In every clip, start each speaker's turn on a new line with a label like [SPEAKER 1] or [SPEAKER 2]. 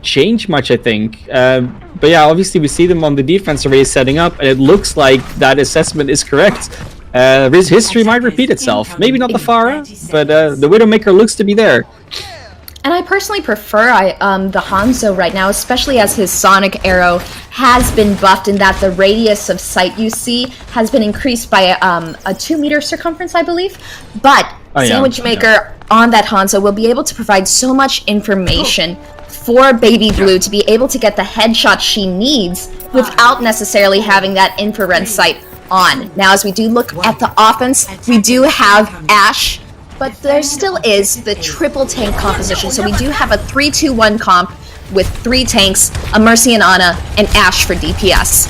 [SPEAKER 1] change much, I think. But yeah, obviously we see them on the defense array setting up, and it looks like that assessment is correct. His history might repeat itself. Maybe not the Pharah, but the Widowmaker looks to be there.
[SPEAKER 2] And I personally prefer the Hanzo right now, especially as his Sonic Arrow has been buffed in that the radius of sight you see has been increased by a 2-meter circumference, I believe. But Sandwich Maker on that Hanzo will be able to provide so much information for Baby Blue to be able to get the headshot she needs without necessarily having that infrared sight on. Now, as we do look at the offense, we do have Ashe, but there still is the triple tank composition. So we do have a 3-2-1 comp with 3 tanks, a Mercy and Ana, and Ashe for DPS.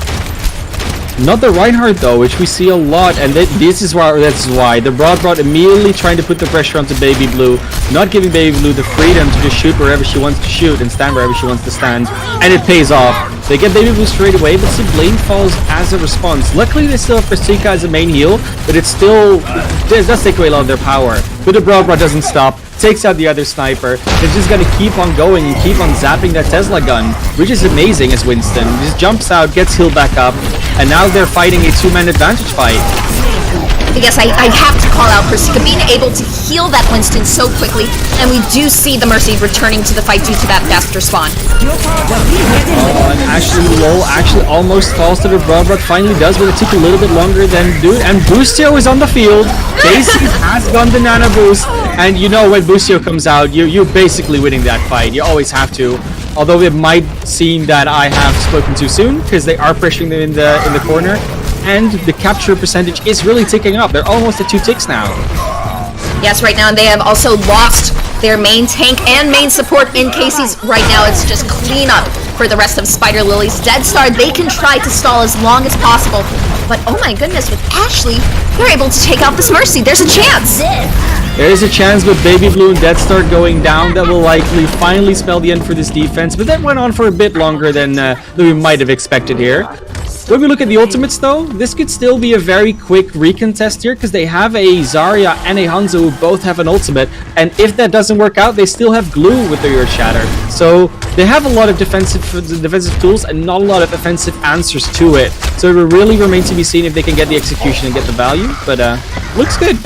[SPEAKER 1] Not the Reinhardt though, which we see a lot, and this is why the Broad immediately trying to put the pressure onto Baby Blue, not giving Baby Blue the freedom to just shoot wherever she wants to shoot and stand wherever she wants to stand, and it pays off. They get Baby Blue straight away, but Sublime falls as a response. Luckily they still have Persika as a main heal, but it does take away a lot of their power. But the Broad doesn't stop, takes out the other sniper. They're just gonna keep on going and keep on zapping that Tesla gun, which is amazing as Winston. He just jumps out, gets healed back up, and now they're fighting a 2-man advantage fight.
[SPEAKER 2] Yes, I have to call out Persika being able to heal that Winston so quickly, and we do see the Mercy returning to the fight due to that faster spawn.
[SPEAKER 1] And actually almost falls to the Broad, finally does, but it took a little bit longer than dude. And Boostio is on the field. Daisy has gone the Nano Boost, and you know when Boostio comes out, you're basically winning that fight. You always have to. Although it might seem that I have spoken too soon, because they are pressuring them in the corner. And the capture percentage is really ticking up. They're almost at 2 ticks now.
[SPEAKER 2] Yes, right now, and they have also lost their main tank and main support in Casey's. Right now, it's just cleanup for the rest of Spider Lilies. Dead Star, they can try to stall as long as possible. But oh my goodness, with Ashley, they're able to take out this Mercy. There's a chance.
[SPEAKER 1] There is a chance with Baby Blue and Dead Star going down that will likely finally spell the end for this defense. But that went on for a bit longer than we might have expected here. When we look at the ultimates though, this could still be a very quick recontest here because they have a Zarya and a Hanzo who both have an ultimate, and if that doesn't work out, they still have Glue with their Earth Shatter. So they have a lot of defensive tools and not a lot of offensive answers to it. So it really remains to be seen if they can get the execution and get the value, but looks good.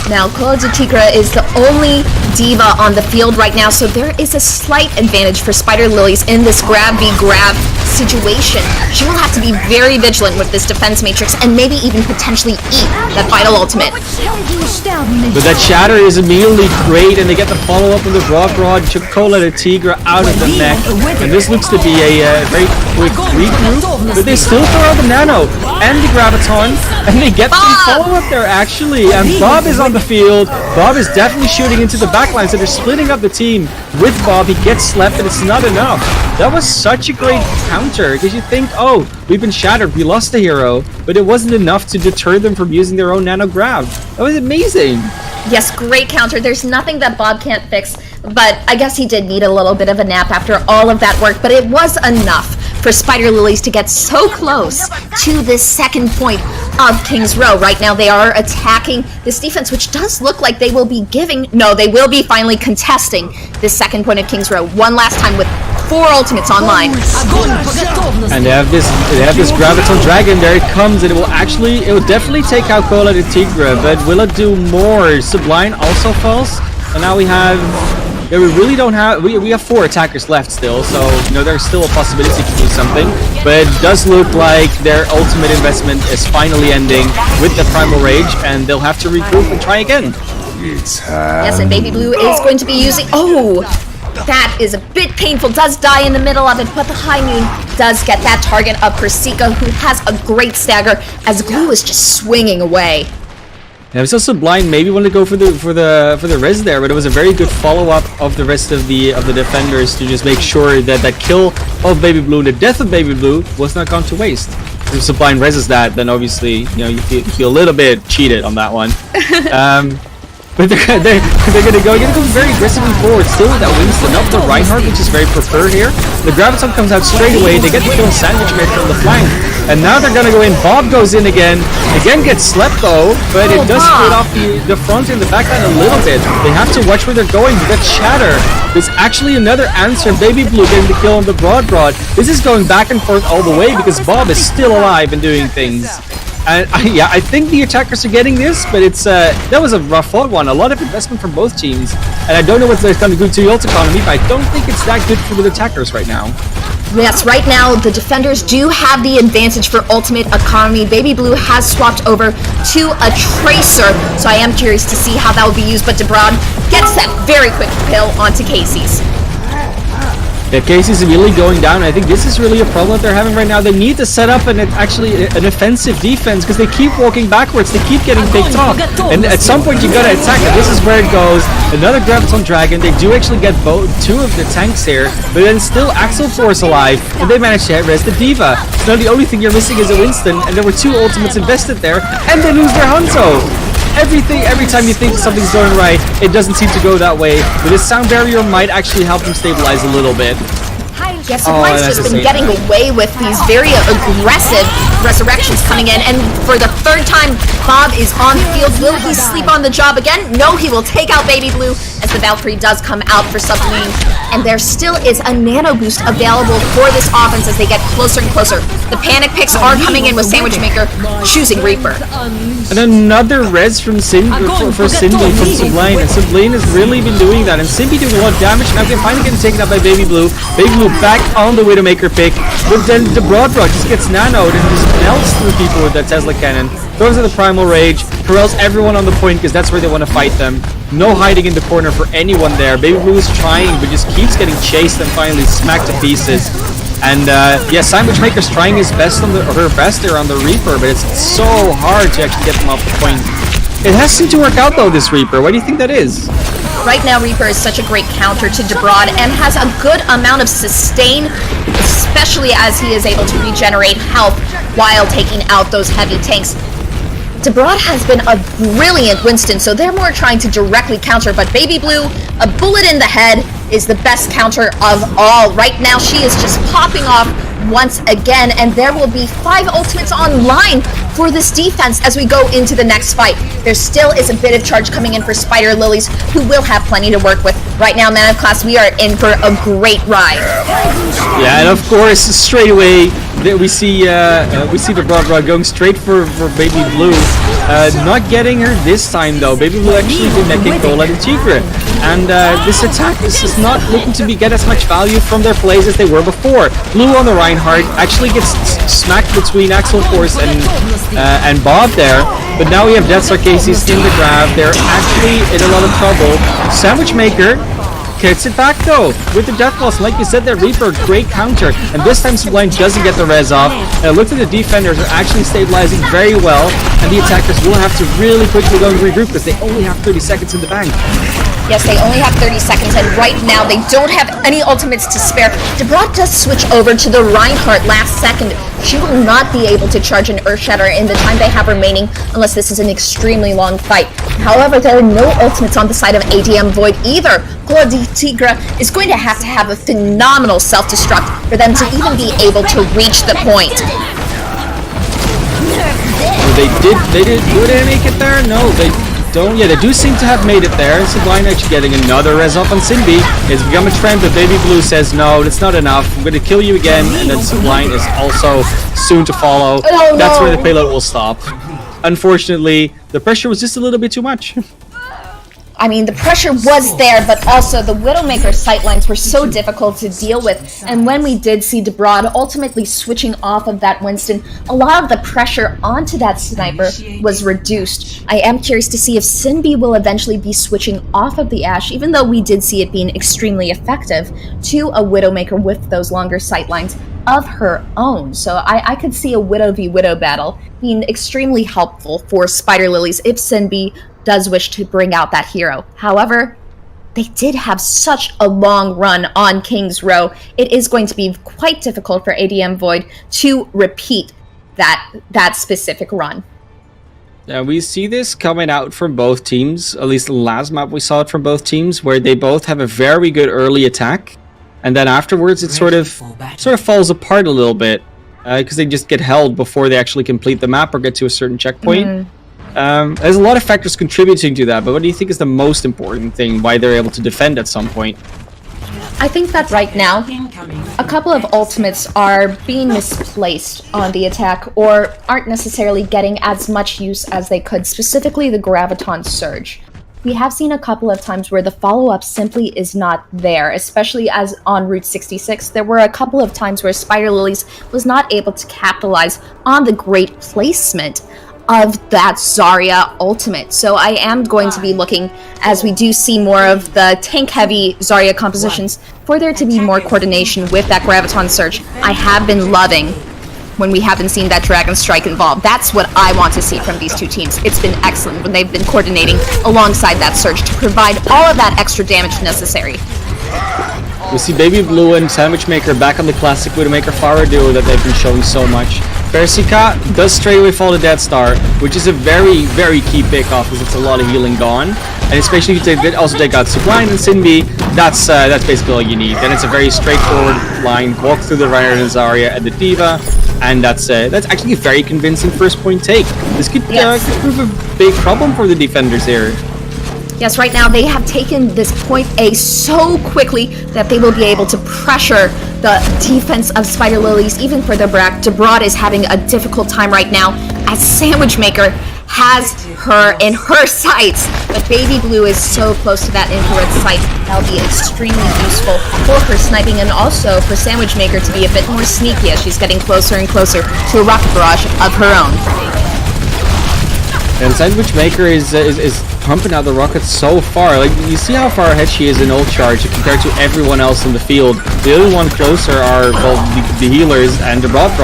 [SPEAKER 2] Now, Cola de Tigre is the only diva on the field right now, so there is a slight advantage for Spider Lilies in this grab-v-grab situation. She will have to be very vigilant with this defense matrix and maybe even potentially eat that final ultimate.
[SPEAKER 1] But that shatter is immediately great, and they get the follow-up of the Broad, took Cola de Tigre out of the mech, and this looks to be a very quick regroup, but they still throw out the Nano and the Graviton, and they get the follow-up there actually, and Bob is on the field. Bob is definitely shooting into the backline, so they're splitting up the team with Bob. He gets slept, but it's not enough. That was such a great counter, because you think, oh, we've been shattered, we lost the hero, but it wasn't enough to deter them from using their own Nano Grab. That was amazing.
[SPEAKER 2] Yes, great counter. There's nothing that Bob can't fix, but I guess he did need a little bit of a nap after all of that work, but it was enough for Spider Lilies to get so close to this second point of King's Row. Right now they are attacking this defense, which does look like they will be they will be finally contesting this second point of King's Row one last time with 4 ultimates online.
[SPEAKER 1] And they have this Graviton Dragon. There it comes, and it will definitely take out Cola de Tigre, but will it do more? Sublime also falls, and now we really don't have, we have 4 attackers left still, so you know there's still a possibility to do something, but it does look like their ultimate investment is finally ending with the Primal Rage, and they'll have to regroup and try again.
[SPEAKER 2] Yes, and Baby Blue is going to be using, that is a bit painful, does die in the middle of it, but the High Noon does get that target of Persika, who has a great stagger as Glue is just swinging away.
[SPEAKER 1] Yeah, I was also blind. Maybe wanted to go for the res there, but it was a very good follow-up of the rest of the defenders to just make sure that that kill of Baby Blue, the death of Baby Blue, was not gone to waste. If Sublime reses that, then obviously you feel a little bit cheated on that one. But they're gonna go very aggressively forward, still with that Winston up the Reinhardt, which is very preferred here. The Graviton comes out straight away, they get the kill on Sandwich Maker on the flank, and now they're gonna go in. Bob goes in again gets slept though, but it does split off the front and the back line a little bit. They have to watch where they're going. You got Shatter. There's actually another answer, Baby Blue getting the kill on the Broad. This is going back and forth all the way because Bob is still alive and doing things. And yeah, I think the attackers are getting this, but it's that was a rough fought one. A lot of investment from both teams, and I don't know what's going to do to the ult economy, but I don't think it's that good for the attackers right now.
[SPEAKER 2] Yes, right now the defenders do have the advantage for ultimate economy. Baby Blue has swapped over to a Tracer, so I am curious to see how that will be used, but DeBrod gets that very quick kill onto Casey's.
[SPEAKER 1] Yeah, Casey's really going down. I think this is really a problem that they're having right now. They need to set up an offensive defense because they keep walking backwards. They keep getting picked off. And at some point you gotta attack it. This is where it goes. Another Graviton Dragon. They do actually get two of the tanks here, but then still Axel Force alive, and they manage to res the Diva. So now the only thing you're missing is a Winston, and there were two ultimates invested there, and they lose their Hanzo. Every time you think something's going right, it doesn't seem to go that way. But this sound barrier might actually help them stabilize a little bit.
[SPEAKER 2] Yes, Supply's just been getting away with these very aggressive resurrections coming in, and for the third time, Bob is on the field. Will he sleep on the job again? No, he will take out Baby Blue as the Valkyrie does come out for submarine, and there still is a nano boost available for this offense as they get closer and closer. The panic picks are coming in with Sandwich Maker choosing Reaper.
[SPEAKER 1] And another res from Cindy from Sublime, and Sublime has really been doing that, and Cindy doing a lot of damage. Now they're finally getting taken out by Baby Blue. Baby Blue back on the Widowmaker pick, but then the Broad just gets nanoed and just melts through people with that Tesla cannon. Throws in the Primal Rage, corrals everyone on the point because that's where they want to fight them. No hiding in the corner for anyone there. Baby Blue is trying, but just keeps getting chased and finally smacked to pieces. And yeah, Sandwich Maker's trying his best on her best there on the Reaper, but it's so hard to actually get them off the point. It has seemed to work out though, this Reaper. Why do you think that is?
[SPEAKER 2] Right now, Reaper is such a great counter to DeBrod and has a good amount of sustain, especially as he is able to regenerate health while taking out those heavy tanks. DeBrod has been a brilliant Winston, so they're more trying to directly counter, but Baby Blue, a bullet in the head, is the best counter of all. Right now, she is just popping off once again, and there will be 5 ultimates online for this defense as we go into the next fight. There still is a bit of charge coming in for Spider Lilies, who will have plenty to work with. Right now, Man of Class, we are in for a great ride.
[SPEAKER 1] Yeah, and of course, straight away, we see the Broad going straight for Baby Blue. Not getting her this time though. Baby Blue actually did that kick goal at the Tigre. And this attack is not looking to get as much value from their plays as they were before. Blue on the Reinhardt actually gets smacked between Axel Force and Bob there. But now we have Deathstar Casey's in the grab. They're actually in a lot of trouble. Sandwich Maker gets it back though with the death loss. Like you said, that Reaper, great counter, and this time Sublime doesn't get the res off. And look at the defenders are actually stabilizing very well, and the attackers will have to really quickly go and regroup because they only have 30 seconds in the bank.
[SPEAKER 2] Yes, they only have 30 seconds, and right now they don't have any ultimates to spare. DeBrod does switch over to the Reinhardt last second. She will not be able to charge an Earthshatter in the time they have remaining unless this is an extremely long fight. However, there are no ultimates on the side of ADM Void either. Claude Tigra is going to have a phenomenal self-destruct for them to even be able to reach the point.
[SPEAKER 1] They did make it there? No, they don't. Yeah, they do seem to have made it there. Sublime actually getting another res off on Cindy. It's become a trend, but Baby Blue says, no, that's not enough. I'm going to kill you again. And then Sublime is also soon to follow.
[SPEAKER 2] Oh,
[SPEAKER 1] that's
[SPEAKER 2] no.
[SPEAKER 1] where the payload will stop. Unfortunately, the pressure was just a little bit too much.
[SPEAKER 2] I mean, the pressure was there, but also the Widowmaker sightlines were so difficult to deal with. And when we did see DeBrod ultimately switching off of that Winston, a lot of the pressure onto that sniper was reduced. I am curious to see if Sinbi will eventually be switching off of the Ashe, even though we did see it being extremely effective, to a Widowmaker with those longer sightlines of her own. So I could see a Widow v Widow battle being extremely helpful for Spider Lilies if Sinbi does wish to bring out that hero. However, they did have such a long run on King's Row. It is going to be quite difficult for ADM Void to repeat that specific run.
[SPEAKER 1] We see this coming out from both teams. At least the last map we saw it from both teams, where they both have a very good early attack, and then afterwards it sort of falls apart a little bit because they just get held before they actually complete the map or get to a certain checkpoint. There's a lot of factors contributing to that, but what do you think is the most important thing why they're able to defend at some point?
[SPEAKER 2] I think that right now, a couple of ultimates are being misplaced on the attack or aren't necessarily getting as much use as they could, specifically the Graviton Surge. We have seen a couple of times where the follow-up simply is not there, especially as on Route 66. There were a couple of times where Spider Lilies was not able to capitalize on the great placement of that Zarya ultimate. So I am going to be looking, as we do see more of the tank-heavy Zarya compositions, for there to be more coordination with that Graviton Surge. I have been loving when we haven't seen that Dragon Strike involved. That's what I want to see from these two teams. It's been excellent when they've been coordinating alongside that Surge to provide all of that extra damage necessary.
[SPEAKER 1] We see Baby Blue and Sandwich Maker back on the classic Widowmaker Pharah duo that they've been showing so much. Persika does straight away fall to Dead Star, which is a very, very key pick-off because it's a lot of healing gone. And especially if you also take out Sublime and Sinbi, that's basically all you need. Then it's a very straightforward line, walk through the Reinhardt and Zarya and the D.Va, and that's actually a very convincing first point take. This could prove a big problem for the defenders here.
[SPEAKER 2] Yes, right now they have taken this point A so quickly that they will be able to pressure the defense of Spider Lilies even further back. DeBrod is having a difficult time right now as Sandwich Maker has her in her sights. But Baby Blue is so close to that infrared sight. That'll be extremely useful for her sniping and also for Sandwich Maker to be a bit more sneaky as she's getting closer and closer to a rocket barrage of her own.
[SPEAKER 1] And Sandwich Maker is pumping out the rockets so far. Like, you see how far ahead she is in ult charge compared to everyone else in the field. The other one closer are, well, the healers and the Broad.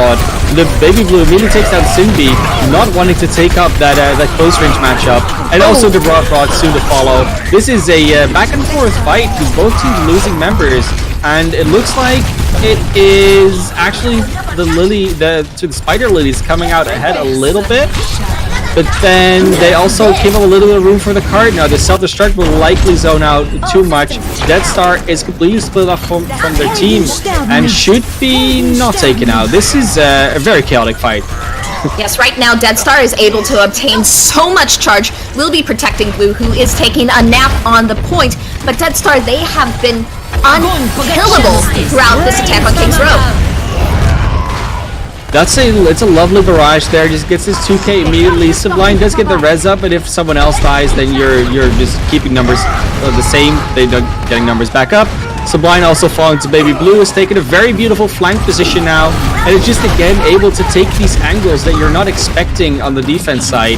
[SPEAKER 1] The Baby Blue immediately takes down Sinbi, not wanting to take up that close range matchup. And also the Broad soon to follow. This is a back and forth fight with both teams losing members. And it looks like it is actually the Spider Lilies coming out ahead a little bit. But then they also give up a little bit of room for the card. Now the self-destruct will likely zone out too much. Dead Star is completely split off from their team and should be not taken out. This is a very chaotic fight.
[SPEAKER 2] Yes, right now Dead Star is able to obtain so much charge. Will be protecting Blue, who is taking a nap on the point. But Dead Star, they have been unkillable throughout this attack on King's Row.
[SPEAKER 1] It's a lovely barrage there. Just gets his 2k immediately. Sublime does get the res up, but if someone else dies, then you're just keeping numbers the same. They're getting numbers back up. Sublime also falling to Baby Blue is taking a very beautiful flank position now, and it's just again able to take these angles that you're not expecting on the defense side.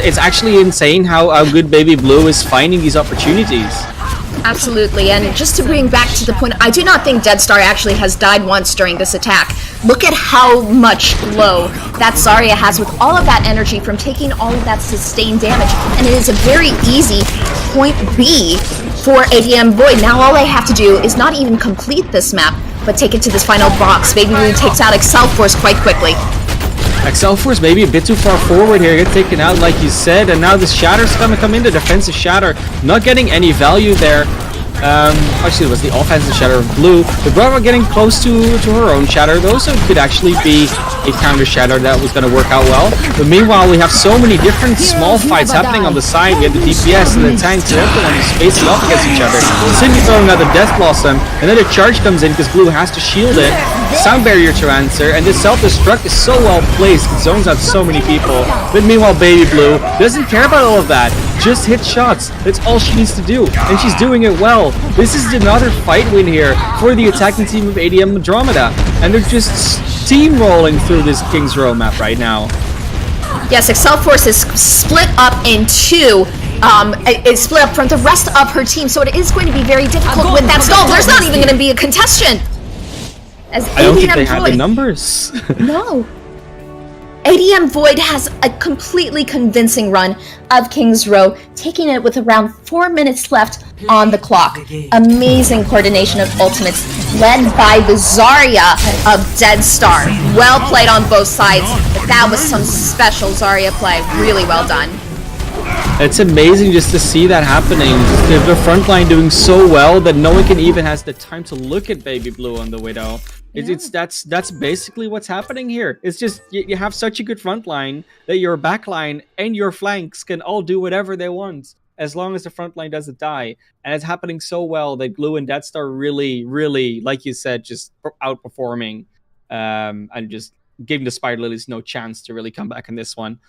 [SPEAKER 1] It's actually insane how good Baby Blue is finding these opportunities.
[SPEAKER 2] Absolutely, and just to bring back to the point, I do not think Dead Star actually has died once during this attack. Look at how much glow that Zarya has with all of that energy from taking all of that sustained damage, and it is a very easy point B for ADM Void. Now all they have to do is not even complete this map, but take it to this final box. Baby Blue takes out Excel Force quite quickly.
[SPEAKER 1] Excel Force maybe a bit too far forward here, get taken out like you said, and now this Shatter's gonna come in, the defensive Shatter, not getting any value there. Actually it was the offensive Shatter of Blue. The Bravo getting close to her own Shatter. Those could actually be a counter Shatter that was gonna work out well. But meanwhile we have so many different small fights happening on the side. We have the DPS and the tanks, and everyone is facing off against each other. Cindy throwing out the Death Blossom, and then a charge comes in because Blue has to shield it. Sound barrier to answer, and this self-destruct is so well placed, it zones out so many people. But meanwhile Baby Blue doesn't care about all of that, just hit shots. That's all she needs to do, and she's doing it well. This is another fight win here for the attacking team of ADM Andromeda, and they're just steamrolling through this King's Row map right now.
[SPEAKER 2] Yes, Excel Force is split up in two. It's split up from the rest of her team, so it is going to be very difficult with that stall. There's not even going to be a contestant. As
[SPEAKER 1] I don't think they have the numbers.
[SPEAKER 2] No. ADM Void has a completely convincing run of King's Row, taking it with around 4 minutes left on the clock. Amazing coordination of ultimates led by the Zarya of Dead Star. Well played on both sides, but that was some special Zarya play. Really well done.
[SPEAKER 1] It's amazing just to see that happening. The front line doing so well that no one can even has the time to look at Baby Blue on the Widow. That's basically what's happening here. It's just you have such a good front line that your back line and your flanks can all do whatever they want as long as the front line doesn't die. And it's happening so well that Glue and Death Star really, really, like you said, just outperforming and just giving the Spider Lilies no chance to really come back in this one.